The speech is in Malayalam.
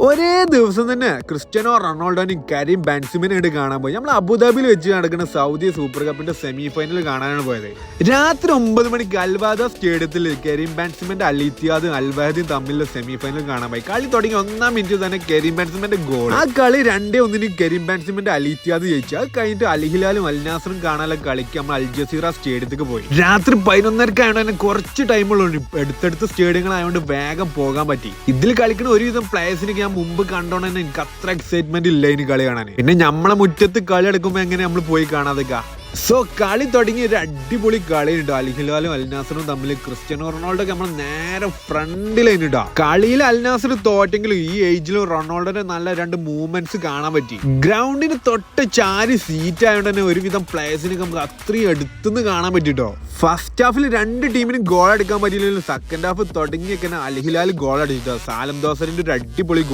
ഒരേ ദിവസം തന്നെ ക്രിസ്ത്യാനോ റൊണാൾഡോനെയും കരീം ബെൻസിമനെയും കാണാൻ പോയി. നമ്മൾ അബുദാബിയിൽ വെച്ച് നടക്കുന്ന സൗദി സൂപ്പർ കപ്പിന്റെ സെമി ഫൈനൽ കാണാനാണ് പോയത്. രാത്രി 9 മണിക്ക് അൽവാദ സ്റ്റേഡിയത്തിൽ കരീം ബെൻസിമന്റെ അൽ ഇത്തിഹാദും അൽ വഹദും തമ്മിലുള്ള സെമി ഫൈനൽ കാണാൻ പോയി. കളി തുടങ്ങി 1-ാം മിനിറ്റ് തന്നെ കരീം ബെൻസിമന്റെ ഗോൾ. ആ കളി 2-1 കരീം ബെൻസിമന്റെ അൽ ഇത്തിഹാദ് ജയിച്ചു. അത് കഴിഞ്ഞിട്ട് അൽ ഹിലാലും അൽ നാസറും കാണാനുള്ള കളിക്ക് നമ്മൾ അൽ ജസീറ സ്റ്റേഡിയത്തിലേക്ക് പോയി. രാത്രി 11:30 ആയതുകൊണ്ട് തന്നെ കുറച്ച് ടൈമുള്ളൂ. എടുത്തടുത്ത സ്റ്റേഡിയങ്ങളായതുകൊണ്ട് വേഗം പോകാൻ പറ്റി. ഇതിൽ കളിക്കുന്ന ഒരുവിധം പ്ലേയേഴ്സിനൊക്കെ ഞാൻ മുമ്പ് കണ്ടോണ്ട് തന്നെ എനിക്ക് അത്ര എക്സൈറ്റ്മെന്റ് ഇല്ല ഇനി കളി കാണാൻ. പിന്നെ നമ്മളെ മുറ്റത്ത് കളി എടുക്കുമ്പോ എങ്ങനെ നമ്മൾ പോയി കാണാതെക്കാ. സോ കളി തുടങ്ങി ഒരു അടിപൊളി കളിയുണ്ട്. അൽ ഹിലാലും അൽ നാസറും തമ്മിൽ ക്രിസ്ത്യാനോ റൊണാൾഡോ നമ്മൾ നേരെ ഫ്രണ്ടിലായിട്ടാ. കളിയിൽ അൽ നാസർ തോറ്റെങ്കിലും ഈ ഏജിലും റൊണാൾഡോന്റെ നല്ല 2 മൂവ്മെന്റ്സ് കാണാൻ പറ്റി. ഗ്രൗണ്ടിന് തൊട്ട് ചാരി സീറ്റ് ആയതുകൊണ്ട് തന്നെ ഒരുവിധം പ്ലേയേഴ്സിനൊക്കെ നമുക്ക് അത്രയും അടുത്തുനിന്ന് കാണാൻ പറ്റിട്ടോ. ഫസ്റ്റ് ഹാഫിൽ 2 ടീമിനും ഗോൾ അടിക്കാൻ പറ്റിയില്ലെങ്കിലും സെക്കൻഡ് ഹാഫ് തുടങ്ങിയൊക്കെ അൽ ഹിലാൽ ഗോൾ അടിച്ചിട്ടോ. സാലം ദോസറിന്റെ ഒരു അടിപൊളി ഗോൾ.